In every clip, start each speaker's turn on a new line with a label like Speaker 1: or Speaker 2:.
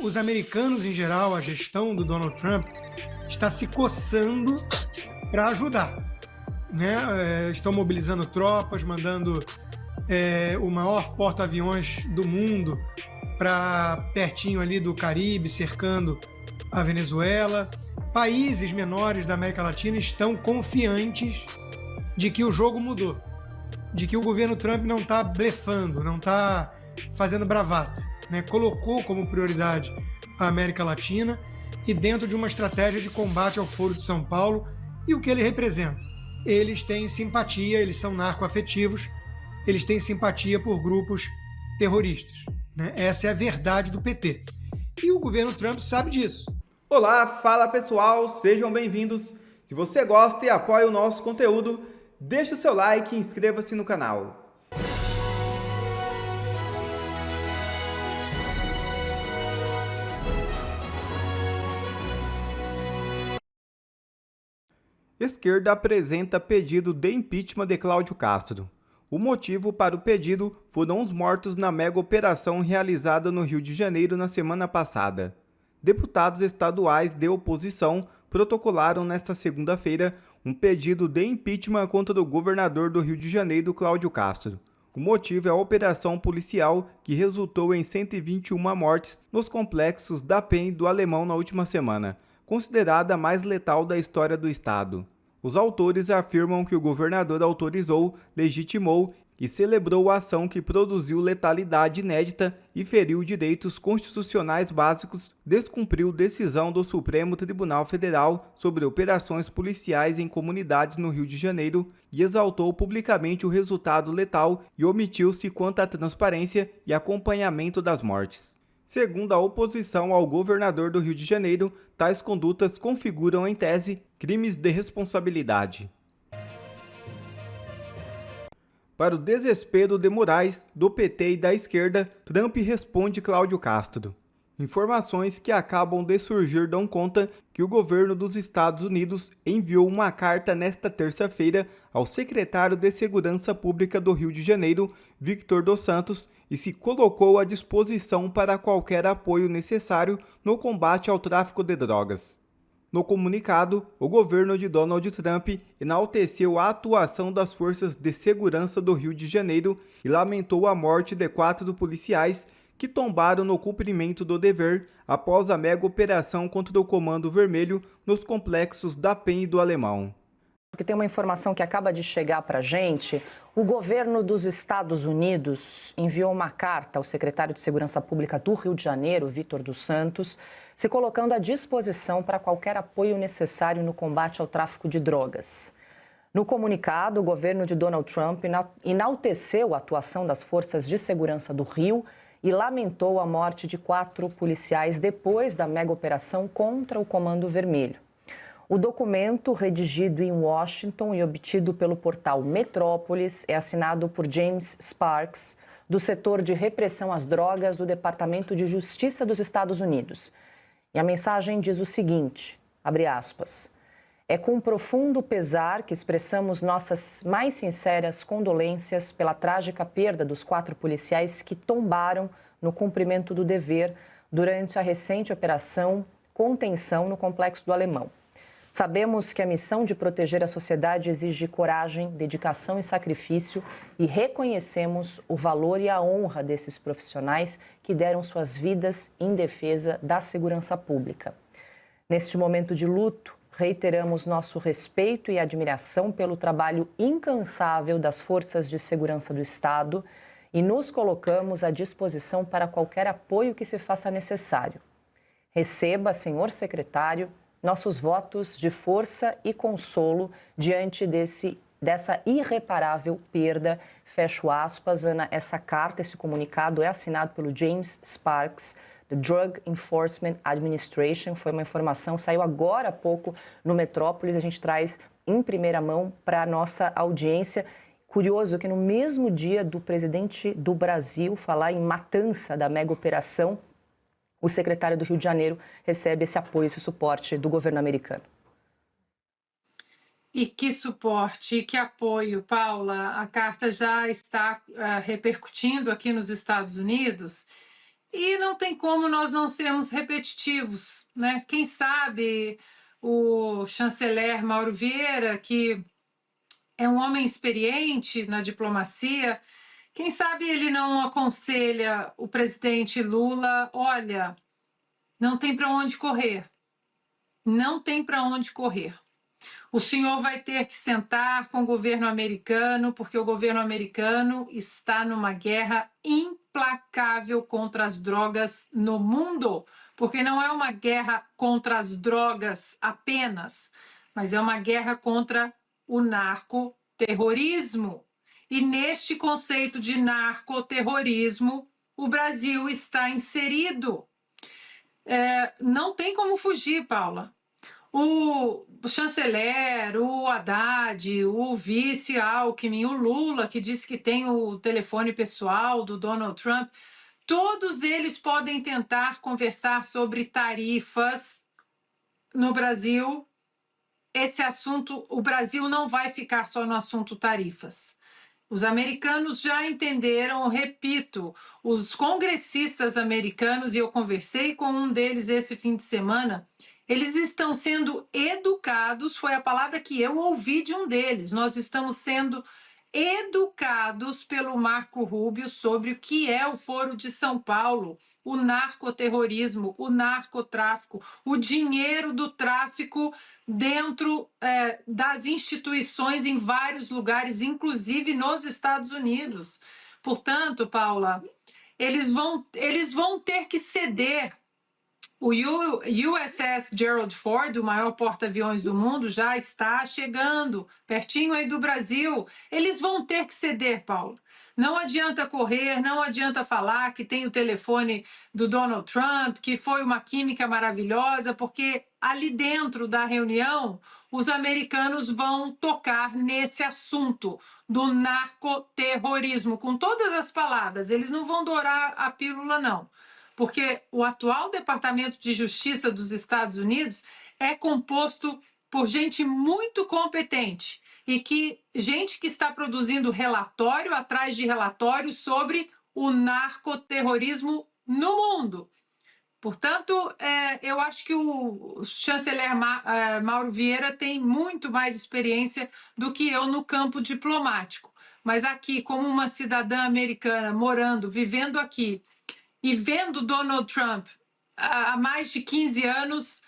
Speaker 1: os americanos em geral, a gestão do Donald Trump, está se coçando para ajudar, né? Estão mobilizando tropas, mandando o maior porta-aviões do mundo para pertinho ali do Caribe, cercando a Venezuela. Países menores da América Latina estão confiantes de que o jogo mudou, de que o governo Trump não está blefando, não está fazendo bravata, né? Colocou como prioridade a América Latina e dentro de uma estratégia de combate ao Foro de São Paulo e o que ele representa. Eles têm simpatia, eles são narcoafetivos, eles têm simpatia por grupos terroristas, né? Essa é a verdade do PT. E o governo Trump sabe disso.
Speaker 2: Olá, fala pessoal, sejam bem-vindos. Se você gosta e apoia o nosso conteúdo, deixe o seu like e inscreva-se no canal. Esquerda apresenta pedido de impeachment de Cláudio Castro. O motivo para o pedido foram os mortos na mega operação realizada no Rio de Janeiro na semana passada. Deputados estaduais de oposição protocolaram nesta segunda-feira um pedido de impeachment contra o governador do Rio de Janeiro, Cláudio Castro. O motivo é a operação policial que resultou em 121 mortes nos complexos da PEN e do Alemão na última semana, considerada a mais letal da história do estado. Os autores afirmam que o governador autorizou, legitimou e celebrou a ação que produziu letalidade inédita e feriu direitos constitucionais básicos, descumpriu decisão do Supremo Tribunal Federal sobre operações policiais em comunidades no Rio de Janeiro e exaltou publicamente o resultado letal e omitiu-se quanto à transparência e acompanhamento das mortes. Segundo a oposição ao governador do Rio de Janeiro, tais condutas configuram, em tese, crimes de responsabilidade. Para o desespero de Moraes, do PT e da esquerda, Trump responde Cláudio Castro. Informações que acabam de surgir dão conta que o governo dos Estados Unidos enviou uma carta nesta terça-feira ao secretário de Segurança Pública do Rio de Janeiro, Victor dos Santos, e se colocou à disposição para qualquer apoio necessário no combate ao tráfico de drogas. No comunicado, o governo de Donald Trump enalteceu a atuação das forças de segurança do Rio de Janeiro e lamentou a morte de 4 policiais que tombaram no cumprimento do dever após a mega operação contra o Comando Vermelho nos complexos da PEN e do Alemão.
Speaker 3: Porque tem uma informação que acaba de chegar para a gente. O governo dos Estados Unidos enviou uma carta ao secretário de Segurança Pública do Rio de Janeiro, Victor dos Santos, se colocando à disposição para qualquer apoio necessário no combate ao tráfico de drogas. No comunicado, o governo de Donald Trump enalteceu a atuação das forças de segurança do Rio e lamentou a morte de 4 policiais depois da mega operação contra o Comando Vermelho. O documento, redigido em Washington e obtido pelo portal Metrópolis, é assinado por James Sparks, do setor de repressão às drogas do Departamento de Justiça dos Estados Unidos. E a mensagem diz o seguinte, abre aspas, é com profundo pesar que expressamos nossas mais sinceras condolências pela trágica perda dos 4 policiais que tombaram no cumprimento do dever durante a recente operação Contenção no Complexo do Alemão. Sabemos que a missão de proteger a sociedade exige coragem, dedicação e sacrifício e reconhecemos o valor e a honra desses profissionais que deram suas vidas em defesa da segurança pública. Neste momento de luto, reiteramos nosso respeito e admiração pelo trabalho incansável das forças de segurança do Estado e nos colocamos à disposição para qualquer apoio que se faça necessário. Receba, senhor secretário, nossos votos de força e consolo diante dessa irreparável perda. Fecho aspas, Ana, essa carta, esse comunicado é assinado pelo James Sparks, the Drug Enforcement Administration. Foi uma informação, saiu agora há pouco no Metrópolis, a gente traz em primeira mão para a nossa audiência. Curioso que no mesmo dia do presidente do Brasil falar em matança da mega operação, o secretário do Rio de Janeiro recebe esse apoio, esse suporte do governo americano.
Speaker 4: E que suporte, que apoio, Paula. A carta já está repercutindo aqui nos Estados Unidos E não tem como nós não sermos repetitivos, né? Quem sabe o chanceler Mauro Vieira, que é um homem experiente na diplomacia, quem sabe ele não aconselha o presidente Lula, olha, não tem para onde correr, não tem para onde correr. O senhor vai ter que sentar com o governo americano, porque o governo americano está numa guerra implacável contra as drogas no mundo, porque não é uma guerra contra as drogas apenas, mas é uma guerra contra o narcoterrorismo. E neste conceito de narcoterrorismo, o Brasil está inserido. Não tem como fugir, Paula. O chanceler, o Haddad, o vice Alckmin, o Lula, que disse que tem o telefone pessoal do Donald Trump, todos eles podem tentar conversar sobre tarifas no Brasil. Esse assunto, o Brasil não vai ficar só no assunto tarifas. Os americanos já entenderam, repito, os congressistas americanos, e eu conversei com um deles esse fim de semana, eles estão sendo educados, foi a palavra que eu ouvi de um deles, nós estamos sendo educados pelo Marco Rubio sobre o que é o Foro de São Paulo, o narcoterrorismo, o narcotráfico, o dinheiro do tráfico dentro das instituições em vários lugares, inclusive nos Estados Unidos. Portanto, Paula, eles vão ter que ceder. O USS Gerald Ford, o maior porta-aviões do mundo, já está chegando, pertinho aí do Brasil. Eles vão ter que ceder, Paulo. Não adianta correr, não adianta falar que tem o telefone do Donald Trump, que foi uma química maravilhosa, porque ali dentro da reunião, os americanos vão tocar nesse assunto do narcoterrorismo, com todas as palavras. Eles não vão dourar a pílula, não. Porque o atual Departamento de Justiça dos Estados Unidos é composto por gente muito competente e gente que está produzindo relatório atrás de relatório sobre o narcoterrorismo no mundo. Portanto, eu acho que o chanceler Mauro Vieira tem muito mais experiência do que eu no campo diplomático. Mas aqui, como uma cidadã americana morando, vivendo aqui, e vendo Donald Trump há mais de 15 anos,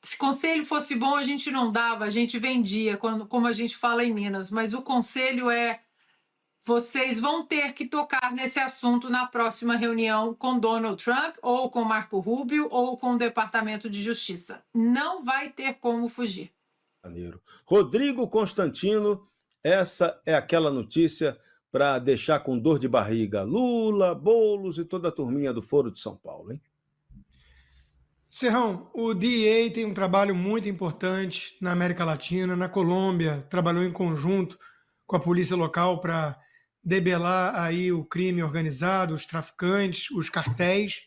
Speaker 4: se conselho fosse bom, a gente não dava, a gente vendia, como a gente fala em Minas. Mas o conselho é: vocês vão ter que tocar nesse assunto na próxima reunião com Donald Trump, ou com Marco Rubio, ou com o Departamento de Justiça. Não vai ter como fugir.
Speaker 5: Rodrigo Constantino, essa é aquela notícia para deixar com dor de barriga Lula, Boulos e toda a turminha do Foro de São Paulo, hein?
Speaker 1: Serrão, o DEA tem um trabalho muito importante na América Latina, na Colômbia, trabalhou em conjunto com a polícia local para debelar aí o crime organizado, os traficantes, os cartéis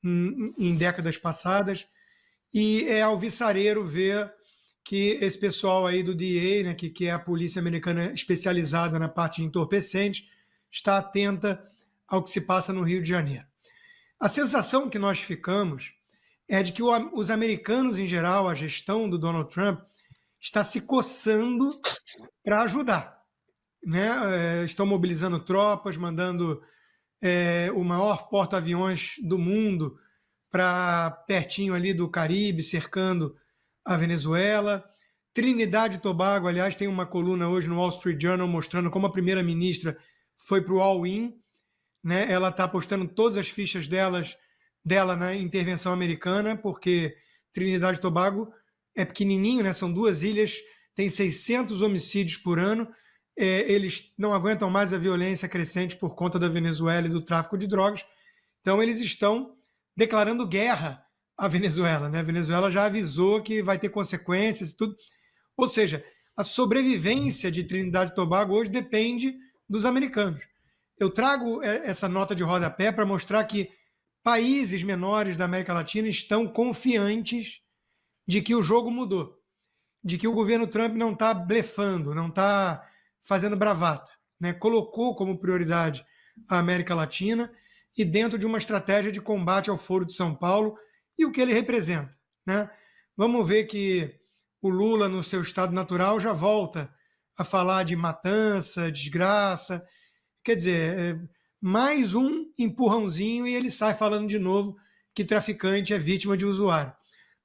Speaker 1: em décadas passadas, e é alvissareiro ver que esse pessoal aí do DEA, né, que é a polícia americana especializada na parte de entorpecentes, está atenta ao que se passa no Rio de Janeiro. A sensação que nós ficamos é de que os americanos, em geral, a gestão do Donald Trump, está se coçando para ajudar, né? Estão mobilizando tropas, mandando o maior porta-aviões do mundo para pertinho ali do Caribe, cercando a Venezuela. Trinidad e Tobago, aliás, tem uma coluna hoje no Wall Street Journal mostrando como a primeira-ministra foi para o all-in, né? Ela está apostando todas as fichas dela na intervenção americana, porque Trinidad e Tobago é pequenininho, né? São 2 ilhas, tem 600 homicídios por ano, eles não aguentam mais a violência crescente por conta da Venezuela e do tráfico de drogas, então eles estão declarando guerra à Venezuela, né? A Venezuela já avisou que vai ter consequências e tudo. Ou seja, a sobrevivência de Trinidad e Tobago hoje depende dos americanos. Eu trago essa nota de rodapé para mostrar que países menores da América Latina estão confiantes de que o jogo mudou, de que o governo Trump não está blefando, não está fazendo bravata, né? Colocou como prioridade a América Latina e dentro de uma estratégia de combate ao Foro de São Paulo e o que ele representa, né? Vamos ver que o Lula, no seu estado natural, já volta a falar de matança, desgraça. Quer dizer, mais um empurrãozinho e ele sai falando de novo que traficante é vítima de usuário.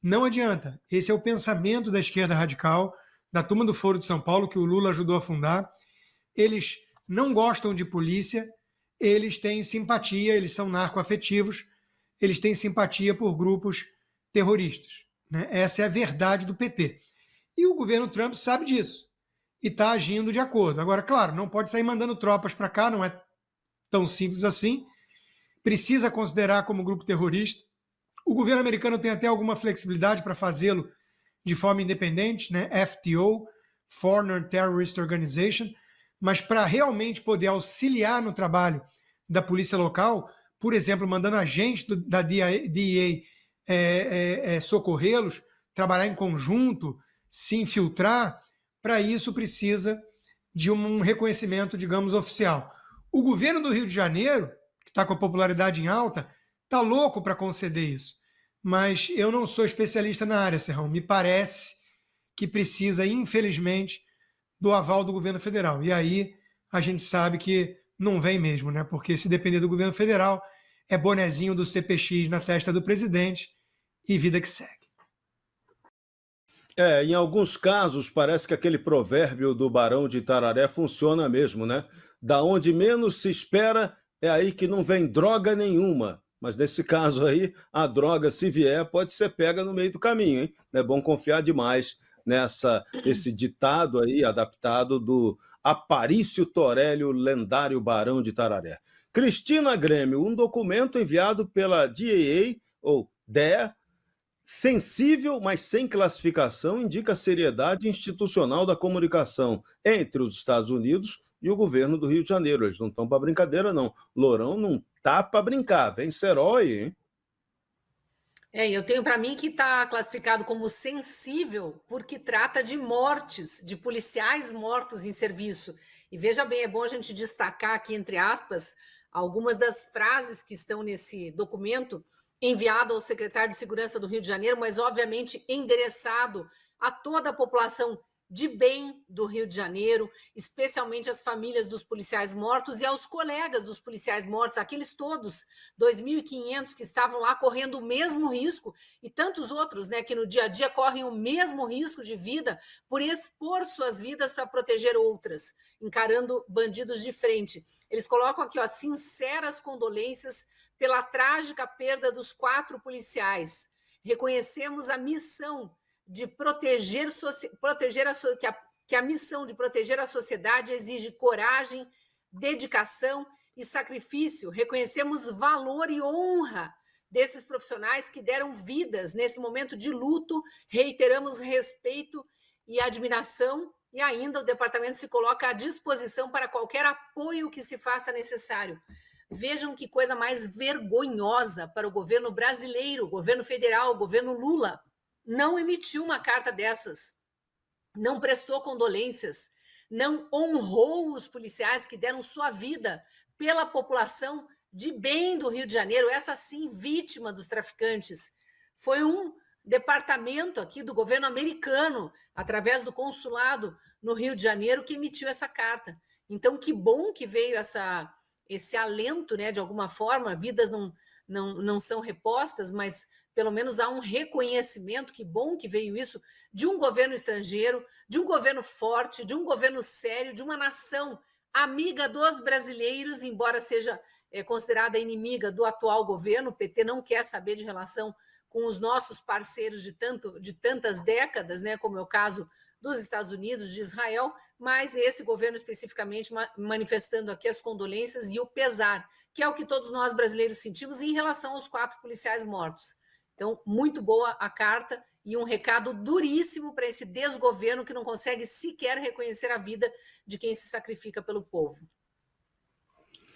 Speaker 1: Não adianta. Esse é o pensamento da esquerda radical, da turma do Foro de São Paulo, que o Lula ajudou a fundar. Eles não gostam de polícia, eles têm simpatia, eles são narcoafetivos, eles têm simpatia por grupos terroristas, né? Essa é a verdade do PT. E o governo Trump sabe disso e está agindo de acordo. Agora, claro, não pode sair mandando tropas para cá, não é tão simples assim. Precisa considerar como grupo terrorista. O governo americano tem até alguma flexibilidade para fazê-lo de forma independente, né? FTO, Foreign Terrorist Organization, mas para realmente poder auxiliar no trabalho da polícia local, por exemplo, mandando agentes da DEA socorrê-los, trabalhar em conjunto, se infiltrar, para isso precisa de um reconhecimento, digamos, oficial. O governo do Rio de Janeiro, que está com a popularidade em alta, está louco para conceder isso. Mas eu não sou especialista na área, Serrão. Me parece que precisa, infelizmente, do aval do governo federal. E aí a gente sabe que não vem mesmo, né? Porque se depender do governo federal, é bonezinho do CPX na testa do presidente e vida que segue.
Speaker 5: Em alguns casos, parece que aquele provérbio do Barão de Itararé funciona mesmo, né? Da onde menos se espera, é aí que não vem droga nenhuma. Mas nesse caso aí, a droga, se vier, pode ser pega no meio do caminho, hein? Não é bom confiar demais esse ditado aí, adaptado do Aparício Torélio, lendário Barão de Itararé. Cristina Grêmio, um documento enviado pela DEA, ou DEA, sensível, mas sem classificação, indica a seriedade institucional da comunicação entre os Estados Unidos e o governo do Rio de Janeiro. Eles não estão para brincadeira, não. Lourão não tá para brincar. Vem herói, hein?
Speaker 6: Eu tenho para mim que está classificado como sensível porque trata de mortes, de policiais mortos em serviço. E veja bem, é bom a gente destacar aqui, entre aspas, algumas das frases que estão nesse documento enviado ao secretário de Segurança do Rio de Janeiro, mas obviamente endereçado a toda a população de bem do Rio de Janeiro, especialmente as famílias dos policiais mortos e aos colegas dos policiais mortos, aqueles todos, 2.500 que estavam lá correndo o mesmo risco e tantos outros, né, que no dia a dia correm o mesmo risco de vida por expor suas vidas para proteger outras, encarando bandidos de frente. Eles colocam aqui, ó, sinceras condolências pela trágica perda dos 4 policiais. Reconhecemos a missão de que a missão de proteger a sociedade exige coragem, dedicação e sacrifício. Reconhecemos valor e honra desses profissionais que deram vidas nesse momento de luto. Reiteramos respeito e admiração e ainda o departamento se coloca à disposição para qualquer apoio que se faça necessário. Vejam que coisa mais vergonhosa para o governo brasileiro, o governo federal, o governo Lula. Não emitiu uma carta dessas, não prestou condolências, não honrou os policiais que deram sua vida pela população de bem do Rio de Janeiro, essa sim vítima dos traficantes. Foi um departamento aqui do governo americano, através do consulado no Rio de Janeiro, que emitiu essa carta. Então, que bom que veio esse alento, né, de alguma forma, vidas não são repostas, mas pelo menos há um reconhecimento, que bom que veio isso, de um governo estrangeiro, de um governo forte, de um governo sério, de uma nação amiga dos brasileiros, embora seja considerada inimiga do atual governo. O PT não quer saber de relação com os nossos parceiros de tantas décadas, né, como é o caso dos Estados Unidos, de Israel, mas esse governo especificamente manifestando aqui as condolências e o pesar, que é o que todos nós brasileiros sentimos em relação aos 4 policiais mortos. Então, muito boa a carta e um recado duríssimo para esse desgoverno que não consegue sequer reconhecer a vida de quem se sacrifica pelo povo.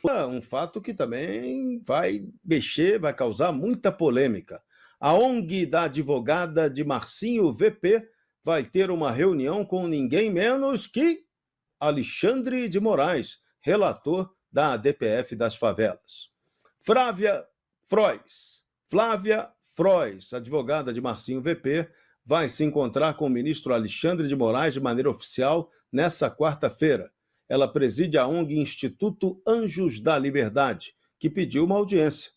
Speaker 5: Um fato que também vai mexer, vai causar muita polêmica. A ONG da advogada de Marcinho VP vai ter uma reunião com ninguém menos que Alexandre de Moraes, relator da DPF das favelas. Flávia Frois, advogada de Marcinho VP, vai se encontrar com o ministro Alexandre de Moraes de maneira oficial nesta quarta-feira. Ela preside a ONG Instituto Anjos da Liberdade, que pediu uma audiência.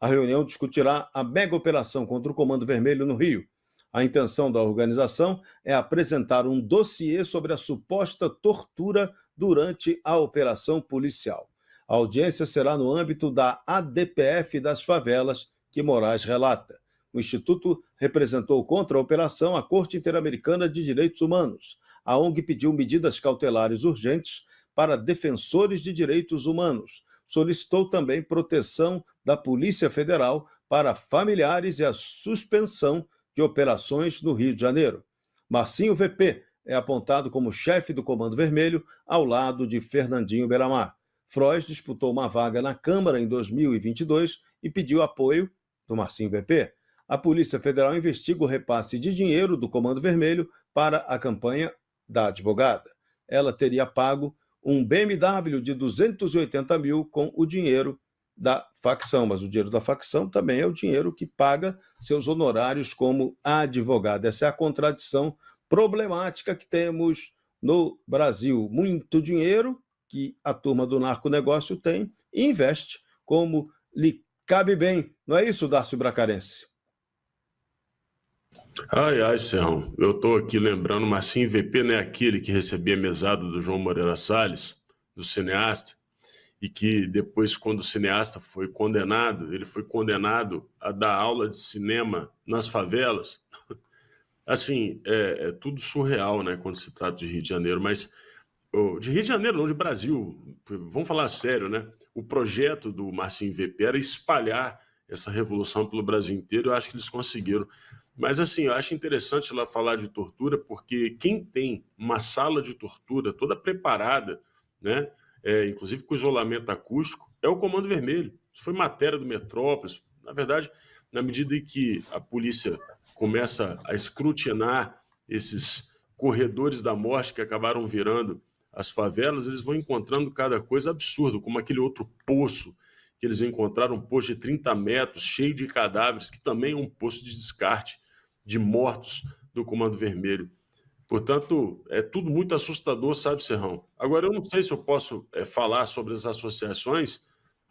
Speaker 5: A reunião discutirá a mega operação contra o Comando Vermelho no Rio. A intenção da organização é apresentar um dossiê sobre a suposta tortura durante a operação policial. A audiência será no âmbito da ADPF das favelas, que Moraes relata. O Instituto representou contra a operação a Corte Interamericana de Direitos Humanos. A ONG pediu medidas cautelares urgentes para defensores de direitos humanos. Solicitou também proteção da Polícia Federal para familiares e a suspensão de operações no Rio de Janeiro. Marcinho VP é apontado como chefe do Comando Vermelho ao lado de Fernandinho Beiramar. Frois disputou uma vaga na Câmara em 2022 e pediu apoio do Marcinho VP. A Polícia Federal investiga o repasse de dinheiro do Comando Vermelho para a campanha da advogada. Ela teria pago um BMW de 280 mil com o dinheiro da facção, mas o dinheiro da facção também é o dinheiro que paga seus honorários como advogada. Essa é a contradição problemática que temos no Brasil. Muito dinheiro que a turma do narconegócio tem e investe como lhe cabe bem. Não é isso, Darcio Bracarense?
Speaker 7: Ai, Serrão, eu estou aqui lembrando, Marcinho VP não é aquele que recebia mesada do João Moreira Salles, do cineasta, e que depois, quando o cineasta foi condenado, ele foi condenado a dar aula de cinema nas favelas. Assim, é tudo surreal, né, quando se trata de Rio de Janeiro, mas de Rio de Janeiro, não, de Brasil, vamos falar sério, né? O projeto do Marcinho VP era espalhar essa revolução pelo Brasil inteiro, eu acho que eles conseguiram. Mas, assim, eu acho interessante ela falar de tortura, porque quem tem uma sala de tortura toda preparada, né, inclusive com isolamento acústico, é o Comando Vermelho. Isso foi matéria do Metrópolis. Na verdade, na medida em que a polícia começa a escrutinar esses corredores da morte que acabaram virando as favelas, eles vão encontrando cada coisa absurda, como aquele outro poço que eles encontraram, um poço de 30 metros, cheio de cadáveres, que também é um poço de descarte de mortos do Comando Vermelho. Portanto, é tudo muito assustador, sabe, Serrão? Agora, eu não sei se eu posso falar sobre as associações,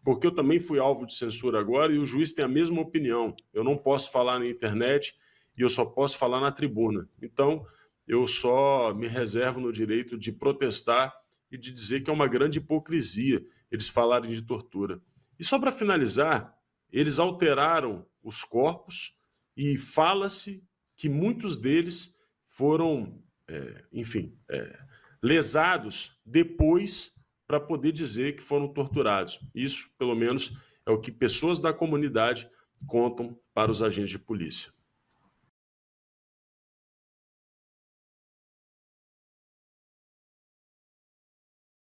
Speaker 7: porque eu também fui alvo de censura agora e o juiz tem a mesma opinião. Eu não posso falar na internet e eu só posso falar na tribuna. Então, eu só me reservo no direito de protestar e de dizer que é uma grande hipocrisia eles falarem de tortura. E só para finalizar, eles alteraram os corpos e fala-se que muitos deles foram, lesados depois para poder dizer que foram torturados. Isso, pelo menos, é o que pessoas da comunidade contam para os agentes de polícia.